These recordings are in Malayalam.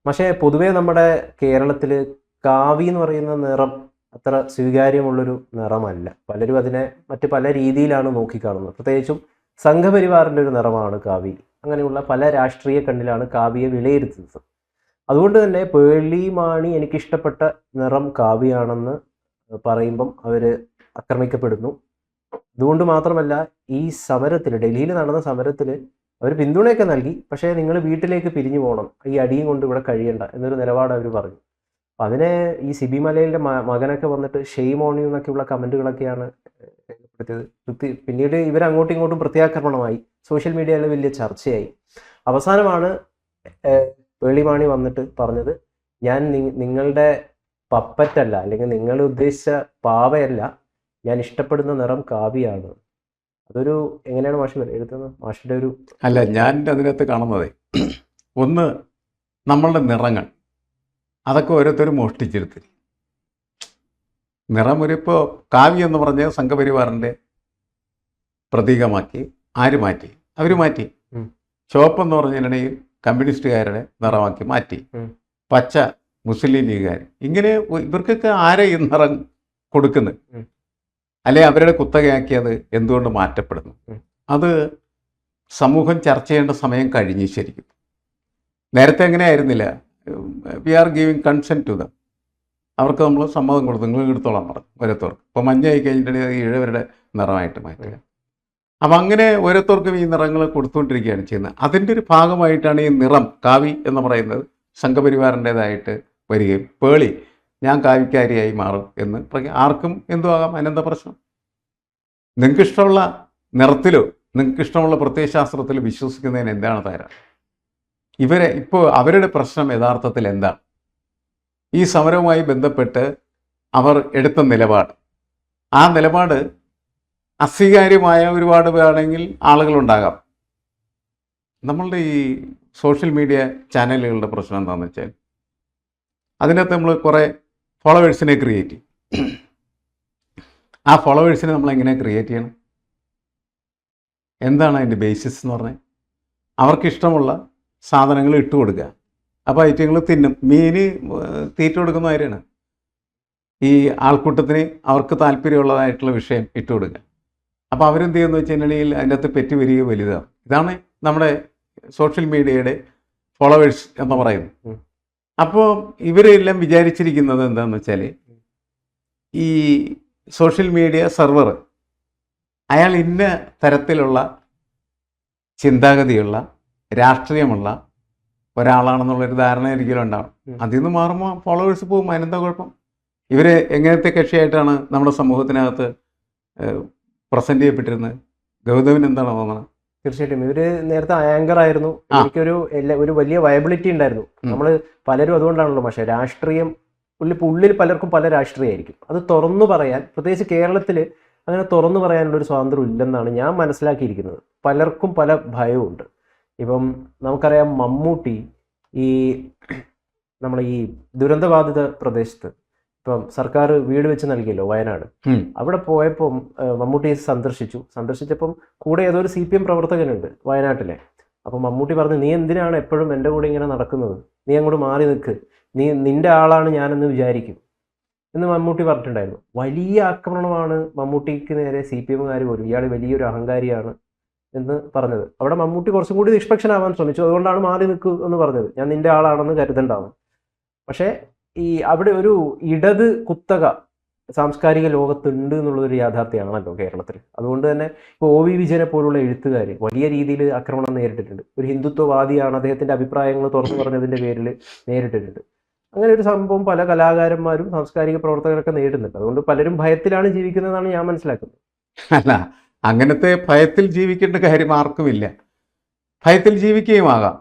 പക്ഷേ പൊതുവേ നമ്മുടെ കേരളത്തിൽ കാവി എന്ന് പറയുന്ന നിറം അത്ര സ്വീകാര്യമുള്ളൊരു നിറമല്ല. പലരും അതിനെ മറ്റ് പല രീതിയിലാണ് നോക്കിക്കാണുന്നത്. പ്രത്യേകിച്ചും സംഘപരിവാറിൻ്റെ ഒരു നിറമാണ് കാവി. അങ്ങനെയുള്ള പല രാഷ്ട്രീയ കണ്ണിലാണ് കാവിയെ വിലയിരുത്തുന്നത്. അതുകൊണ്ട് തന്നെ പേളി മാണി എനിക്കിഷ്ടപ്പെട്ട നിറം കാവിയാണെന്ന് പറയുമ്പം അവർ ആക്രമിക്കപ്പെടുന്നു. അതുകൊണ്ട് മാത്രമല്ല, ഈ സമരത്തിൽ, ഡൽഹിയിൽ നടന്ന സമരത്തിൽ അവർ പിന്തുണയൊക്കെ നൽകി. പക്ഷേ നിങ്ങൾ വീട്ടിലേക്ക് പിരിഞ്ഞു പോകണം, ഈ അടിയും കൊണ്ട് ഇവിടെ കഴിയണ്ട എന്നൊരു നിലപാട് അവർ പറഞ്ഞു. അപ്പം അതിനെ ഈ സിബി മലയിലെ മകനൊക്കെ വന്നിട്ട് ഷെയിം ഓൺ യു എന്നൊക്കെയുള്ള കമൻറ്റുകളൊക്കെയാണ് രേഖപ്പെടുത്തിയത്. പിന്നീട് ഇവരങ്ങോട്ടും ഇങ്ങോട്ടും പ്രത്യാക്രമണമായി, സോഷ്യൽ മീഡിയയിൽ വലിയ ചർച്ചയായി. അവസാനമാണ് പേളിമാണി വന്നിട്ട് പറഞ്ഞത്, ഞാൻ നിങ്ങളുടെ പപ്പറ്റല്ല, അല്ലെങ്കിൽ നിങ്ങൾ ഉദ്ദേശിച്ച പാവയല്ല, ഞാൻ ഇഷ്ടപ്പെടുന്ന നിറം കാവിയാണ്. അതൊരു എങ്ങനെയാണ് മാഷ് എഴുതുന്നത്? മാഷിൻ്റെ ഒരു അല്ല, ഞാൻ അതിനകത്ത് കാണുന്നത് ഒന്ന്, നമ്മളുടെ നിറങ്ങൾ അതൊക്കെ ഓരോരുത്തരും മോഷ്ടിച്ചെടുത്ത് നിറം ഇപ്പോൾ കാവി എന്ന് പറഞ്ഞ സംഘപരിവാറിൻ്റെ പ്രതീകമാക്കി ആര് മാറ്റി? അവർ മാറ്റി. ചുവപ്പ് എന്ന് പറഞ്ഞിട്ടുണ്ടെങ്കിൽ കമ്മ്യൂണിസ്റ്റുകാരുടെ നിറമാക്കി മാറ്റി. പച്ച മുസ്ലിം ലീഗുകാർ. ഇങ്ങനെ ഇവർക്കൊക്കെ ആരെ ഈ നിറം കൊടുക്കുന്നത്? അല്ലെ അവരുടെ കുത്തകയാക്കിയത് എന്തുകൊണ്ട് മാറ്റപ്പെടുന്നു? അത് സമൂഹം ചർച്ച ചെയ്യേണ്ട സമയം കഴിഞ്ഞു. ശരിക്കും നേരത്തെ അങ്ങനെ ആയിരുന്നില്ല. We are giving consent to them. അവർക്ക് നമ്മൾ സമ്മതം കൊടുത്തു, നിങ്ങൾ എടുത്തോളാം പറഞ്ഞു ഓരോരുത്തർക്ക്. ഇപ്പോൾ മഞ്ഞായി കഴിഞ്ഞിട്ടുണ്ടെങ്കിൽ ഇഴവരുടെ നിറമായിട്ട് മാറ്റുക. അപ്പം അങ്ങനെ ഓരോരുത്തർക്കും ഈ നിറങ്ങൾ കൊടുത്തുകൊണ്ടിരിക്കുകയാണ് ചെയ്യുന്നത്. അതിൻ്റെ ഒരു ഭാഗമായിട്ടാണ് ഈ നിറം കാവി എന്ന് പറയുന്നത് സംഘപരിവാറിൻ്റേതായിട്ട് വരികയും പേളി ഞാൻ കാവിക്കാരിയായി മാറും എന്ന് ആർക്കും എന്തു ആകാം, അനന്ത പ്രശ്നം. നിങ്ങൾക്കിഷ്ടമുള്ള നിറത്തിലോ നിങ്ങൾക്കിഷ്ടമുള്ള പ്രത്യയശാസ്ത്രത്തിലോ വിശ്വസിക്കുന്നതിന് എന്താണ് തരാം? ഇവരെ ഇപ്പോൾ അവരുടെ പ്രശ്നം യഥാർത്ഥത്തിൽ എന്താണ്? ഈ സമരവുമായി ബന്ധപ്പെട്ട് അവർ എടുത്ത നിലപാട്, ആ നിലപാട് അസ്വീകാര്യമായ ഒരുപാട് വേണമെങ്കിൽ ആളുകളുണ്ടാകാം. നമ്മളുടെ ഈ സോഷ്യൽ മീഡിയ ചാനലുകളുടെ പ്രശ്നം എന്താണെന്ന് വെച്ചാൽ അതിനകത്ത് നമ്മൾ കുറേ ഫോളോവേഴ്സിനെ ക്രിയേറ്റ് ചെയ്യും. ആ ഫോളോവേഴ്സിനെ നമ്മൾ എങ്ങനെ ക്രിയേറ്റ് ചെയ്യണം? എന്താണ് അതിൻ്റെ ബേസിസ് എന്ന് പറഞ്ഞാൽ അവർക്കിഷ്ടമുള്ള സാധനങ്ങൾ ഇട്ട് കൊടുക്കുക. അപ്പോൾ ഐറ്റങ്ങൾ തിന്നും. മീന് തീറ്റ കൊടുക്കുന്ന കാര്യമാണ്. ഈ ആൾക്കൂട്ടത്തിന് അവർക്ക് താല്പര്യമുള്ളതായിട്ടുള്ള വിഷയം ഇട്ട് കൊടുക്കുക. അപ്പോൾ അവരെന്ത് ചെയ്യുമെന്ന് വെച്ചിട്ടുണ്ടെങ്കിൽ അതിൻ്റെ അകത്ത് പെറ്റി വരിക വലുതാണ്. ഇതാണ് നമ്മുടെ സോഷ്യൽ മീഡിയയുടെ ഫോളോവേഴ്സ് എന്ന് പറയുന്നത്. അപ്പോൾ ഇവരെല്ലാം വിചാരിച്ചിരിക്കുന്നത് എന്താണെന്ന് വെച്ചാൽ ഈ സോഷ്യൽ മീഡിയ സെർവർ അയാൾ ഇന്ന തരത്തിലുള്ള ചിന്താഗതിയുള്ള രാഷ്ട്രീയമുള്ള ഒരാളാണെന്നുള്ളൊരു ധാരണ ഒരിക്കലും ഉണ്ടാവും. അതിൽ നിന്ന് മാറുമ്പോൾ ഫോളോവേഴ്സ് പോകും. അതിനെന്താ കുഴപ്പം? ഇവർ എങ്ങനത്തെ കക്ഷിയായിട്ടാണ് നമ്മുടെ സമൂഹത്തിനകത്ത് പ്രസൻറ്റ് ചെയ്യപ്പെട്ടിരുന്നത്? ഗൗതമിന് എന്താണ് തോന്നുന്നത്? തീർച്ചയായിട്ടും ഇവർ നേരത്തെ ആങ്കർ ആയിരുന്നു. ഒരു വലിയ വയബിലിറ്റി ഉണ്ടായിരുന്നു. നമ്മൾ പലരും അതുകൊണ്ടാണല്ലോ പക്ഷേ രാഷ്ട്രീയം ഉള്ളിൽ പലർക്കും പല രാഷ്ട്രീയമായിരിക്കും. അത് തുറന്നു പറയാൻ, പ്രത്യേകിച്ച് കേരളത്തിൽ അങ്ങനെ തുറന്നു പറയാനുള്ളൊരു സ്വാതന്ത്ര്യം ഇല്ലെന്നാണ് ഞാൻ മനസ്സിലാക്കിയിരിക്കുന്നത്. പലർക്കും പല ഭയവുമുണ്ട്. ഇപ്പം നമുക്കറിയാം, മമ്മൂട്ടി ഈ നമ്മളെ ഈ ദുരന്തബാധിത പ്രദേശത്ത് ഇപ്പം സർക്കാർ വീട് വെച്ച് നൽകിയല്ലോ വയനാട്. അവിടെ പോയപ്പം മമ്മൂട്ടി സന്ദർശിച്ചപ്പം കൂടെ ഏതോ ഒരു CPM പ്രവർത്തകനുണ്ട് വയനാട്ടിലെ. അപ്പം മമ്മൂട്ടി പറഞ്ഞു, നീ എന്തിനാണ് എപ്പോഴും എൻ്റെ കൂടെ ഇങ്ങനെ നടക്കുന്നത്? നീ അങ്ങോട്ട് മാറി നിൽക്ക്, നിന്റെ ആളാണ് ഞാനെന്ന് വിചാരിക്കും എന്ന് മമ്മൂട്ടി പറഞ്ഞിട്ടുണ്ടായിരുന്നു. വലിയ ആക്രമണമാണ് മമ്മൂട്ടിക്ക് നേരെ CPMകാർ പോലും. ഇയാൾ വലിയൊരു അഹങ്കാരിയാണ് എന്ന് പറഞ്ഞത്. അവിടെ മമ്മൂട്ടി കുറച്ചും കൂടി നിഷ്പക്ഷനാവാൻ ശ്രമിച്ചു. അതുകൊണ്ടാണ് മാറി നിൽക്കൂ എന്ന് പറഞ്ഞത്, ഞാൻ നിന്റെ ആളാണെന്ന് കരുതണ്ടാവും. പക്ഷേ ഈ അവിടെ ഒരു ഇടത് കുത്തക സാംസ്കാരിക ലോകത്തുണ്ട് എന്നുള്ളതൊരു യാഥാർത്ഥ്യമാണല്ലോ കേരളത്തിൽ. അതുകൊണ്ട് തന്നെ ഇപ്പോൾ OV വിജയനെ പോലുള്ള എഴുത്തുകാർ വലിയ രീതിയിൽ ആക്രമണം നേരിട്ടിട്ടുണ്ട്. ഒരു ഹിന്ദുത്വവാദിയാണ്, അദ്ദേഹത്തിൻ്റെ അഭിപ്രായങ്ങൾ തുറന്നു പറഞ്ഞതിൻ്റെ പേരിൽ നേരിട്ടിട്ടുണ്ട്. അങ്ങനെ ഒരു സംഭവം പല കലാകാരന്മാരും സാംസ്കാരിക പ്രവർത്തകരൊക്കെ നേരിടുന്നുണ്ട്. അതുകൊണ്ട് പലരും ഭയത്തിലാണ് ജീവിക്കുന്നതെന്നാണ് ഞാൻ മനസ്സിലാക്കുന്നത്. അല്ല, അങ്ങനത്തെ ഭയത്തിൽ ജീവിക്കേണ്ട കാര്യം ആർക്കുമില്ല. ഭയത്തിൽ ജീവിക്കുകയും ആകാം.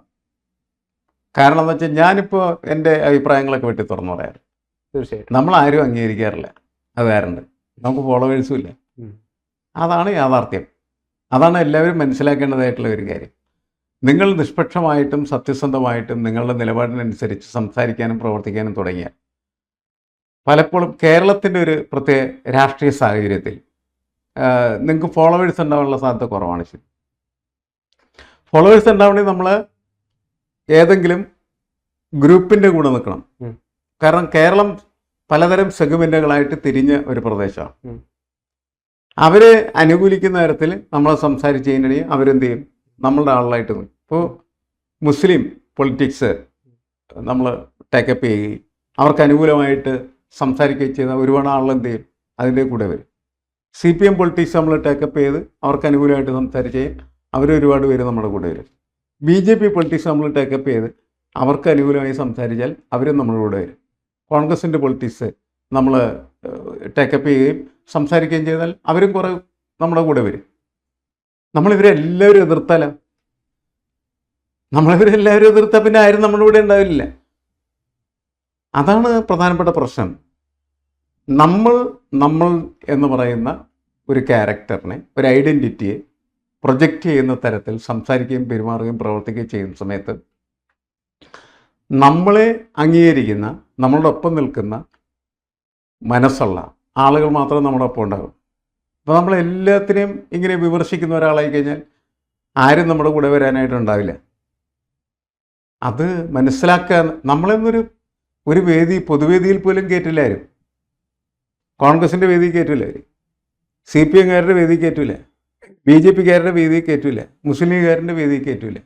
കാരണം എന്ന് വെച്ചാൽ ഞാനിപ്പോൾ എൻ്റെ അഭിപ്രായങ്ങളൊക്കെ വെട്ടി തുറന്നു പറയാറ്. തീർച്ചയായിട്ടും നമ്മളാരും അംഗീകരിക്കാറില്ല, അത് കാരണം നമുക്ക് ഫോളോവേഴ്സും ഇല്ല. അതാണ് യാഥാർത്ഥ്യം. അതാണ് എല്ലാവരും മനസ്സിലാക്കേണ്ടതായിട്ടുള്ള ഒരു കാര്യം. നിങ്ങൾ നിഷ്പക്ഷമായിട്ടും സത്യസന്ധമായിട്ടും നിങ്ങളുടെ നിലപാടിനനുസരിച്ച് സംസാരിക്കാനും പ്രവർത്തിക്കാനും തുടങ്ങിയാൽ പലപ്പോഴും കേരളത്തിൻ്റെ ഒരു പ്രത്യേക രാഷ്ട്രീയ സാഹചര്യത്തിൽ നിങ്ങൾക്ക് ഫോളോവേഴ്സ് ഉണ്ടാവാനുള്ള സാധ്യത കുറവാണ്. ശരി, ഫോളോവേഴ്സ് ഉണ്ടാവണമെങ്കിൽ നമ്മൾ ഏതെങ്കിലും ഗ്രൂപ്പിൻ്റെ കൂടെ നിൽക്കണം. ഉം. കാരണം കേരളം പലതരം സെഗ്മെൻറ്റുകളായിട്ട് തിരിഞ്ഞ ഒരു പ്രദേശമാണ്. ഉം. അവരെ അനുകൂലിക്കുന്ന തരത്തിൽ നമ്മളെ സംസാരിച്ച് കഴിഞ്ഞിട്ടുണ്ടെങ്കിൽ അവരെന്ത് ചെയ്യും, നമ്മളുടെ ആളായിട്ട് നിൽക്കും. ഇപ്പോൾ മുസ്ലിം പൊളിറ്റിക്സ് നമ്മൾ ടേക്കപ്പ് ചെയ്യുകയും അവർക്ക് അനുകൂലമായിട്ട് സംസാരിക്കുകയും ചെയ്യുന്ന ഒരുപാട് ആളുകൾ എന്ത് ചെയ്യും, അതിൻ്റെ കൂടെ വരും. CPM പൊളിറ്റിക്സ് നമ്മൾ ടേക്കപ്പ് ചെയ്ത് അവർക്ക് അനുകൂലമായിട്ട് സംസാരിച്ച് അവരൊരുപാട് പേര് നമ്മുടെ കൂടെ വരും. BJP പൊളിറ്റിക്സ് നമ്മൾ ടേക്കപ്പ് ചെയ്ത് അവർക്ക് അനുകൂലമായി സംസാരിച്ചാൽ അവരും നമ്മുടെ കൂടെ വരും. കോൺഗ്രസിൻ്റെ പൊളിറ്റിക്സ് നമ്മൾ ടേക്കപ്പ് ചെയ്യുകയും സംസാരിക്കുകയും ചെയ്താൽ അവരും കുറേ നമ്മുടെ കൂടെ വരും. നമ്മളിവരെല്ലാവരും എതിർത്താലോ? നമ്മളിവരെല്ലാവരും എതിർത്താൽ പിന്നെ ആരും നമ്മുടെ കൂടെ ഉണ്ടാവില്ല. അതാണ് പ്രധാനപ്പെട്ട പ്രശ്നം. നമ്മൾ എന്ന് പറയുന്ന ഒരു ക്യാരക്ടറിനെ, ഒരു ഐഡൻറ്റിറ്റിയെ പ്രൊജക്റ്റ് ചെയ്യുന്ന തരത്തിൽ സംസാരിക്കുകയും പെരുമാറുകയും പ്രവർത്തിക്കുകയും ചെയ്യുന്ന സമയത്ത് നമ്മളെ അംഗീകരിക്കുന്ന, നമ്മളുടെ ഒപ്പം നിൽക്കുന്ന മനസ്സുള്ള ആളുകൾ മാത്രമേ നമ്മുടെ ഒപ്പം ഉണ്ടാകും. അപ്പോൾ നമ്മളെല്ലാത്തിനെയും ഇങ്ങനെ വിമർശിക്കുന്ന ഒരാളായി കഴിഞ്ഞാൽ ആരും നമ്മുടെ കൂടെ വരാനായിട്ടുണ്ടാവില്ല. അത് മനസ്സിലാക്കാൻ നമ്മളെന്നൊരു വേദി, പൊതുവേദിയിൽ പോലും കയറ്റില്ലാരും. കോൺഗ്രസിൻ്റെ വേദി കയറ്റില്ല, CPMകാരുടെ വേദി കയറ്റില്ല, BJPക്കാരുടെ വേദി കയറ്റില്ല, മുസ്ലിം ലീഗുകാരൻ്റെ വേദി കയറ്റില്ല.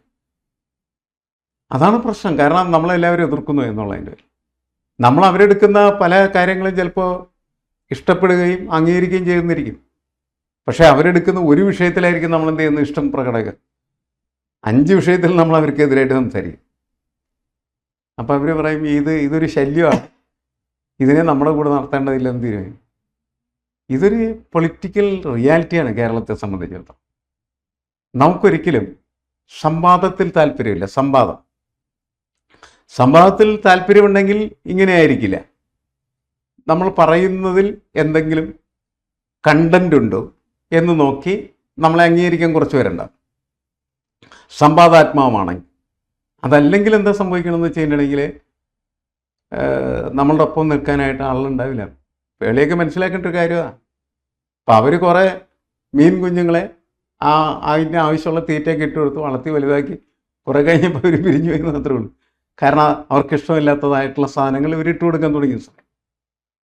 അതാണ് പ്രശ്നം. കാരണം നമ്മളെല്ലാവരും എതിർക്കുന്നു എന്നുള്ളതിൻ്റെ പേരിൽ നമ്മൾ അവരെടുക്കുന്ന പല കാര്യങ്ങളും ചിലപ്പോൾ ഇഷ്ടപ്പെടുകയും അംഗീകരിക്കുകയും ചെയ്യുന്നിരിക്കും. പക്ഷേ അവരെടുക്കുന്ന ഒരു വിഷയത്തിലായിരിക്കും നമ്മൾ എന്ത് ചെയ്യുന്നത്, ഇഷ്ടം പ്രകടനം. 5 വിഷയത്തിൽ നമ്മൾ അവർക്കെതിരായിട്ട് സംസാരിക്കും. അപ്പോൾ അവർ പറയും ഇതൊരു ശല്യമാണ്, ഇതിനെ നമ്മുടെ കൂടെ നടത്തേണ്ടതില്ലെന്ന് തീരുമാനിക്കും. ഇതൊരു പൊളിറ്റിക്കൽ റിയാലിറ്റിയാണ് കേരളത്തെ സംബന്ധിച്ചിടത്തോളം. നമുക്കൊരിക്കലും സംവാദത്തിൽ താല്പര്യമില്ല. സംവാദത്തിൽ താല്പര്യമുണ്ടെങ്കിൽ ഇങ്ങനെ ആയിരിക്കില്ല. നമ്മൾ പറയുന്നതിൽ എന്തെങ്കിലും കണ്ടൻ്റ് ഉണ്ടോ എന്ന് നോക്കി നമ്മളെ അംഗീകരിക്കാൻ കുറച്ച് പേരുണ്ടാവും, സംവാദാത്മാവമാണെങ്കിൽ. അതല്ലെങ്കിൽ എന്താ സംഭവിക്കണമെന്ന് വെച്ചിട്ടുണ്ടെങ്കിൽ നമ്മളുടെ ഒപ്പം നിൽക്കാനായിട്ട് ആളുണ്ടാവില്ല. വേളിയൊക്കെ മനസ്സിലാക്കേണ്ട ഒരു കാര്യമാണ്. അപ്പം അവർ കുറേ മീൻ കുഞ്ഞുങ്ങളെ അതിന് ആവശ്യമുള്ള തീറ്റയൊക്കെ ഇട്ട് കൊടുത്ത് വളർത്തി വലുതാക്കി കുറേ കഴിഞ്ഞപ്പോൾ അവർ പിരിഞ്ഞു പോയി മാത്രമേ ഉള്ളൂ. കാരണം അവർക്കിഷ്ടമില്ലാത്തതായിട്ടുള്ള സാധനങ്ങൾ ഇവരിട്ട് കൊടുക്കാൻ തുടങ്ങിയ സമയം.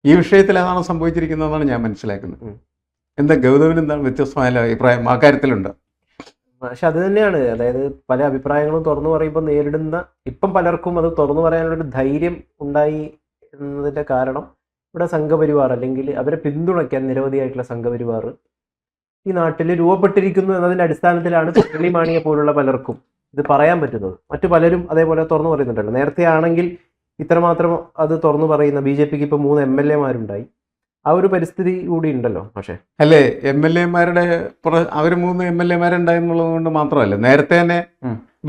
ഈ വിഷയത്തിൽ അതാണ് സംഭവിച്ചിരിക്കുന്നതെന്നാണ് ഞാൻ മനസ്സിലാക്കുന്നത്. എന്താ ഗൗതമിന് എന്താണ് വ്യത്യസ്തമായ അഭിപ്രായം ആ കാര്യത്തിലുണ്ട്? പക്ഷെ അത് തന്നെയാണ്, അതായത് പല അഭിപ്രായങ്ങളും തുറന്നു പറയുമ്പോൾ നേരിടുന്ന, ഇപ്പം പലർക്കും അത് തുറന്നു പറയാനുള്ളൊരു ധൈര്യം ഉണ്ടായി എന്നതിൻ്റെ കാരണം ഇവിടെ സംഘപരിവാർ, അല്ലെങ്കിൽ അവരെ പിന്തുണയ്ക്കാൻ നിരവധിയായിട്ടുള്ള സംഘപരിവാർ ഈ നാട്ടിൽ രൂപപ്പെട്ടിരിക്കുന്നു എന്നതിൻ്റെ അടിസ്ഥാനത്തിലാണ് മുരളി മാണിയെ പോലുള്ള പലർക്കും ഇത് പറയാൻ പറ്റുന്നത്. മറ്റു പലരും അതേപോലെ തുറന്നു പറയുന്നുണ്ടല്ലോ. നേരത്തെ ആണെങ്കിൽ ഇത്രമാത്രം അത് തുറന്നു പറയുന്ന BJPക്ക് ഇപ്പോൾ 3 MLAമാരുണ്ടായി. ആ ഒരു പരിസ്ഥിതി കൂടി ഉണ്ടല്ലോ. പക്ഷേ അല്ലേ, MLAമാരുടെ അവർ 3 MLAമാരുണ്ടായെന്നുള്ളത് കൊണ്ട് മാത്രമല്ല, നേരത്തെ തന്നെ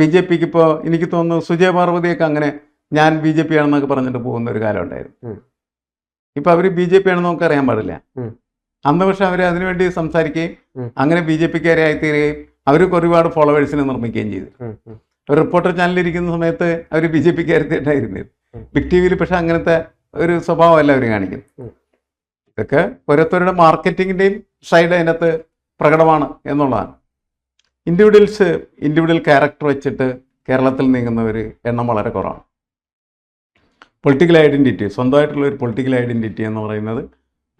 BJPക്ക് ഇപ്പോൾ എനിക്ക് തോന്നുന്നു സുജയ പാർവതിയൊക്കെ അങ്ങനെ ഞാൻ BJP ആണെന്നൊക്കെ പറഞ്ഞിട്ട് പോകുന്ന ഒരു കാലം ഉണ്ടായിരുന്നു. ഇപ്പം അവർ BJP ആണെന്ന് നമുക്ക് അറിയാൻ പാടില്ല. അന്ന് പക്ഷെ അവർ അതിനുവേണ്ടി സംസാരിക്കുകയും അങ്ങനെ BJPക്കാരെ ആയിത്തീരുകയും അവർ ഒരുപാട് ഫോളോവേഴ്സിനെ നിർമ്മിക്കുകയും ചെയ്തു. ഒരു റിപ്പോർട്ടർ ചാനലിരിക്കുന്ന സമയത്ത് അവർ BJPക്കാരുണ്ടായിരുന്നു. ബിഗ് TVയിൽ പക്ഷെ അങ്ങനത്തെ ഒരു സ്വഭാവമല്ല അവർ കാണിക്കുന്നത്. ഇതൊക്കെ ഓരോരുത്തരുടെ മാർക്കറ്റിങ്ങിൻ്റെയും സൈഡ് അതിനകത്ത് പ്രകടമാണ് എന്നുള്ളതാണ്. ഇൻഡിവിജ്വൽ ക്യാരക്ടർ വെച്ചിട്ട് കേരളത്തിൽ നീങ്ങുന്നവർ എണ്ണം വളരെ കുറവാണ്. പൊളിറ്റിക്കൽ ഐഡൻറ്റിറ്റി, സ്വന്തമായിട്ടുള്ള ഒരു പൊളിറ്റിക്കൽ ഐഡൻറ്റിറ്റി എന്ന് പറയുന്നത്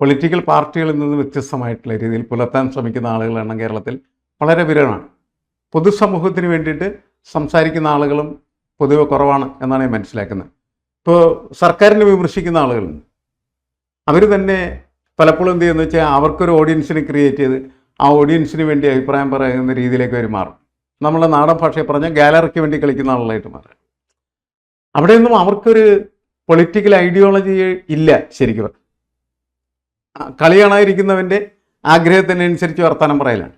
പൊളിറ്റിക്കൽ പാർട്ടികളിൽ നിന്ന് വ്യത്യസ്തമായിട്ടുള്ള രീതിയിൽ പുലർത്താൻ ശ്രമിക്കുന്ന ആളുകളുടെ എണ്ണം കേരളത്തിൽ വളരെ വിരളമാണ്. പൊതുസമൂഹത്തിന് വേണ്ടിയിട്ട് സംസാരിക്കുന്ന ആളുകളും പൊതുവെ കുറവാണ് എന്നാണ് ഞാൻ മനസ്സിലാക്കുന്നത്. ഇപ്പോൾ സർക്കാരിനെ വിമർശിക്കുന്ന ആളുകളുണ്ട്. അവർ തന്നെ പലപ്പോഴും എന്ത് ചെയ്യുന്നത് വെച്ചാൽ അവർക്കൊരു ഓഡിയൻസിനെ ക്രിയേറ്റ് ചെയ്ത് ആ ഓഡിയൻസിന് വേണ്ടി അഭിപ്രായം പറയുന്ന രീതിയിലേക്ക് അവർ മാറും. നമ്മളെ നാടൻ ഭാഷയെ പറഞ്ഞാൽ ഗാലറിക്ക് വേണ്ടി കളിക്കുന്ന ആളുകളായിട്ട് മാറും. അവിടെയൊന്നും അവർക്കൊരു പൊളിറ്റിക്കൽ ഐഡിയോളജി ഇല്ല. ശരിക്കും കളി കാണാതിരിക്കുന്നവൻ്റെ ആഗ്രഹത്തിനനുസരിച്ച് വർത്തമാനം പറയലാണ്.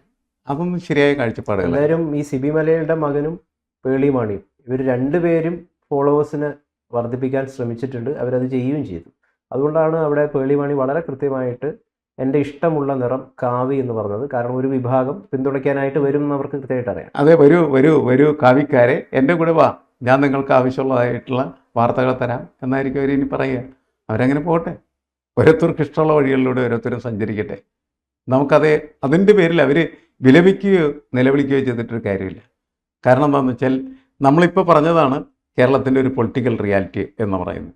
അതൊന്നും ശരിയായ കാഴ്ചപ്പാടുകൾ. എല്ലാവരും ഈ സിബി മലയുടെ മകനും പേളി മാണിയും ഇവർ രണ്ടുപേരും ഫോളോവേഴ്സിനെ വർദ്ധിപ്പിക്കാൻ ശ്രമിച്ചിട്ടുണ്ട്. അവരത് ചെയ്യുകയും ചെയ്തു. അതുകൊണ്ടാണ് അവിടെ പേളി മാണി വളരെ കൃത്യമായിട്ട് എൻ്റെ ഇഷ്ടമുള്ള നിറം കാവി എന്ന് പറഞ്ഞത്. കാരണം ഒരു വിഭാഗം പിന്തുണയ്ക്കാനായിട്ട് വരും എന്ന് അവർക്ക് കൃത്യമായിട്ട് അറിയാം. അതെ, വരൂ കാവിക്കാരെ എൻ്റെ കൂടെ വാ, ഞാൻ നിങ്ങൾക്ക് ആവശ്യമുള്ളതായിട്ടുള്ള വാർത്തകൾ തരാം എന്നായിരിക്കും അവരിനി പറയുക. അവരങ്ങനെ പോട്ടെ, ഓരോരുത്തർക്ക് ഇഷ്ടമുള്ള വഴികളിലൂടെ ഓരോരുത്തരും സഞ്ചരിക്കട്ടെ. അതിൻ്റെ പേരിൽ അവർ വിലപിക്കുകയോ നിലവിളിക്കുകയോ ചെയ്തിട്ടൊരു കാര്യമില്ല. കാരണം എന്താണെന്ന് വെച്ചാൽ നമ്മളിപ്പോൾ പറഞ്ഞതാണ് കേരളത്തിൻ്റെ ഒരു പൊളിറ്റിക്കൽ റിയാലിറ്റി എന്ന് പറയുന്നത്.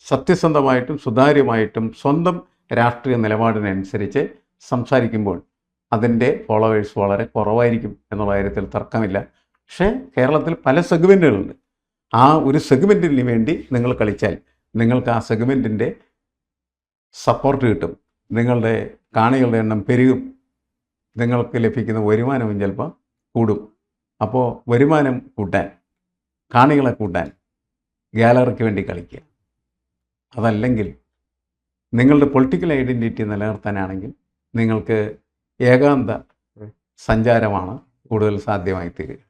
സത്യസന്ധമായിട്ടും സുതാര്യമായിട്ടും സ്വന്തം രാഷ്ട്രീയ നിലപാടിനനുസരിച്ച് സംസാരിക്കുമ്പോൾ അതിൻ്റെ ഫോളോവേഴ്സ് വളരെ കുറവായിരിക്കും എന്നുള്ള കാര്യത്തിൽ തർക്കമില്ല. പക്ഷേ കേരളത്തിൽ പല സെഗ്മെൻറ്റുകളുണ്ട്. ആ ഒരു സെഗ്മെൻറ്റിന് വേണ്ടി നിങ്ങൾ കളിച്ചാൽ നിങ്ങൾക്ക് ആ സെഗ്മെൻറ്റിൻ്റെ സപ്പോർട്ട് കിട്ടും, നിങ്ങളുടെ കാണികളുടെ എണ്ണം പെരുകും, നിങ്ങൾക്ക് ലഭിക്കുന്ന വരുമാനവും ചിലപ്പോൾ കൂടും. അപ്പോൾ വരുമാനം കൂട്ടാൻ, കാണികളെ കൂട്ടാൻ ഗാലറിക്ക് വേണ്ടി കളിക്കുക. അതല്ലെങ്കിൽ നിങ്ങളുടെ പൊളിറ്റിക്കൽ ഐഡൻറ്റിറ്റി നിലനിർത്താനാണെങ്കിൽ നിങ്ങൾക്ക് ഏകാന്ത സഞ്ചാരമാണ് കൂടുതൽ സാധ്യമായി തീരുക.